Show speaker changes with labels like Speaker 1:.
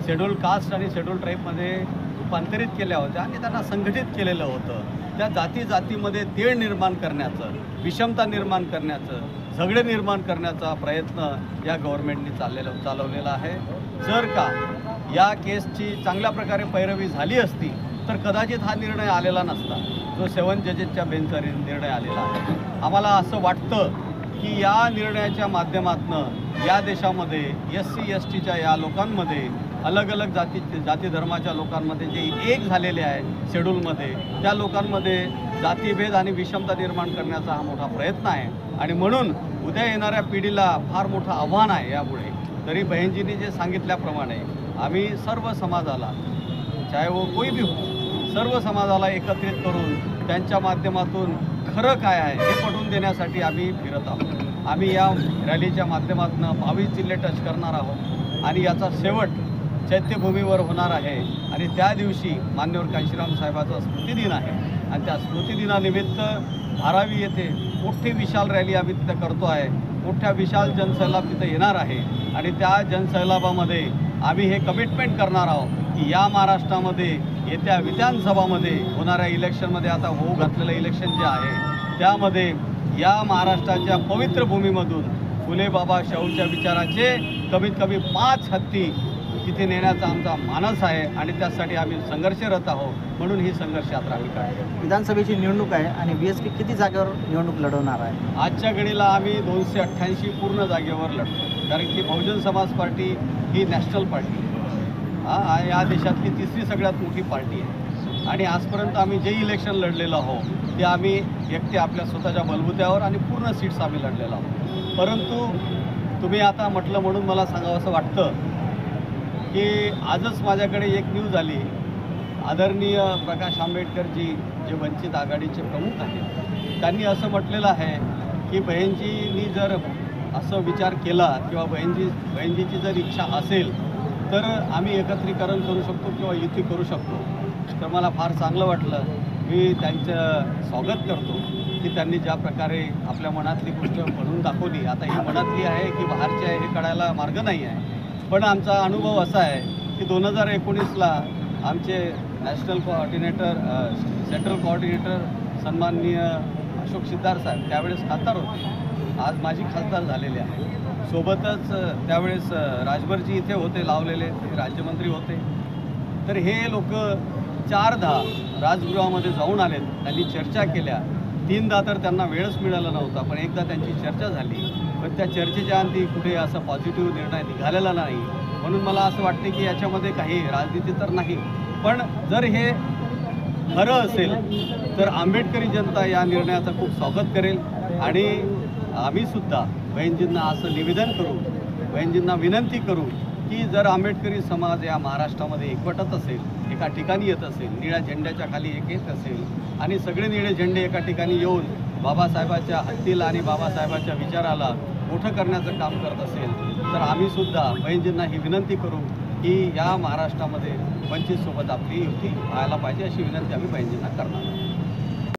Speaker 1: Schedule caste आणि schedule ट्राईबमध्ये रूपांतरित केल्या होत्या आणि त्यांना संघटित केलेलं होतं। त्या जातीमध्ये तेढ निर्माण करण्याचं, विषमता निर्माण करण्याचं, झगडे निर्माण करण्याचा प्रयत्न या गव्हर्नमेंटने चालवलेला आहे। जर का या केसची चांगल्या प्रकारे पैरवी झाली असती तर कदाचित हा निर्णय आलेला नसता, जो 7 जजेसच्या बेंचचा निर्णय आलेला आहे। आम्हाला असं वाटतं की या निर्णयाच्या माध्यमातून या देशामध्ये SC STच्या या लोकांमध्ये अलग अलग जाती धर्माच्या लोकांमध्ये जे एक झालेले आहे शेड्यूलमध्ये, त्या लोकांमध्ये जातीभेद आणि विषमता निर्माण करण्याचा हा मोठा प्रयत्न आहे आणि म्हणून उद्या येणाऱ्या पिढीला फार मोठं आव्हान आहे। यापुढे तरी बहनजींनी जे सांगितल्याप्रमाणे आम्ही सर्व समाजाला, चाहे वो कोई भी हो, सर्व समाजाला एकत्रित करून त्यांच्या माध्यमातून खरं काय आहे हे पटवून देण्यासाठी आम्ही फिरत आहोत। आम्ही या रॅलीच्या माध्यमातून 22 जिल्हे टच करणार आहोत आणि याचा शेवट चैत्यभूमीवर होणार आहे आणि त्या दिवशी मान्यवर कांशीराम साहेबाचा स्मृतिदिन आहे आणि त्या स्मृतिदिनानिमित्त धारावी येथे मोठी विशाल रॅली आम्ही तिथे करतो आहे। मोठ्या विशाल जनसैलाब तिथे येणार आहे आणि त्या जनसैलाबामध्ये आम्ही हे कमिटमेंट करणार आहोत की या महाराष्ट्रामध्ये येत्या विधानसभामध्ये होणाऱ्या इलेक्शनमध्ये, आता होऊ घातलेलं इलेक्शन जे आहे त्यामध्ये या महाराष्ट्राच्या पवित्र भूमीमधून फुले बाबा शाहूच्या विचाराचे कमीत कमी 5 हत्ती तिथे नेण्याचा आमचा मानस आहे आणि त्यासाठी आम्ही संघर्षरत आहोत। म्हणून ही संघर्ष यात्रा आम्ही काढतो।
Speaker 2: विधानसभेची निवडणूक आहे आणि BSP किती जागेवर निवडणूक लढवणार आहे?
Speaker 1: आजच्या घडीला आम्ही 288 पूर्ण जागेवर लढतो, कारण की बहुजन समाज पार्टी ही नॅशनल पार्टी या देशातली 3री सगळ्यात मोठी पार्टी आहे आणि आजपर्यंत आम्ही जे इलेक्शन लढलेलं आहोत ते आम्ही एकटे आपल्या स्वतःच्या बलबुत्यावर आणि पूर्ण सीट्स आम्ही लढलेलो आहोत। परंतु तुम्ही आता म्हटलं म्हणून मला सांगावं असं वाटतं की आजच माझ्याकडे एक न्यूज आली। आदरणीय प्रकाश आंबेडकरजी जे वंचित आघाडीचे प्रमुख आहेत त्यांनी असं म्हटलेलं आहे की बहनजींनी जर असं विचार केला किंवा बहनजीची जर इच्छा असेल तर आम्ही एकत्रीकरण करू शकतो किंवा युती करू शकतो। तर मला फार चांगलं वाटलं। मी त्यांचं स्वागत करतो की त्यांनी ज्या प्रकारे आपल्या मनातली गोष्ट म्हणून दाखवली। आता ही मनातली आहे की बाहेरची आहे हे कळायला मार्ग नाही आहे, पण आमचा अनुभव असा आहे की 2019ला आमचे नॅशनल कोऑर्डिनेटर, सेंट्रल कोऑर्डिनेटर सन्माननीय अशोक सिद्धार्थ साहेब त्यावेळेस खासदार होते, आज माजी खासदार झालेले आहे। सोबतच त्यावेळेस राजभरजी इथे होते लावलेले, ते राज्यमंत्री होते। तर हे लोक 4दा राजगृहामध्ये जाऊन आलेत, त्यांनी चर्चा केल्या। 3दा तर त्यांना वेळच मिळाला नव्हता, पण एकदा त्यांची चर्चा झाली, पण त्या चर्चेच्या अंती कुठे असा पॉझिटिव्ह निर्णय निघालेला नाही। म्हणून मला असं वाटते की याच्यामध्ये काही राजनीती तर नाही, पण जर हे खरं असेल तर आंबेडकरी जनता या निर्णयाचं खूप स्वागत करेल आणि आम्हीसुद्धा बहनजींना असं निवेदन करू, बहनजींना विनंती करू की जर आंबेडकरी समाज या महाराष्ट्रामध्ये एकवटत असेल, एका ठिकाणी येत असेल, निळ्या झेंड्याच्या खाली एक येत असेल आणि सगळे निळे झेंडे एका ठिकाणी येऊन बाबासाहेबाच्या हत्तीला आणि बाबासाहेबाच्या विचाराला मोठं करण्याचं काम करत असेल तर आम्हीसुद्धा बहनजींना ही विनंती करू की या महाराष्ट्रामध्ये वंचितसोबत आपली युती व्हायला पाहिजे, अशी विनंती आम्ही बहनजींना करणार।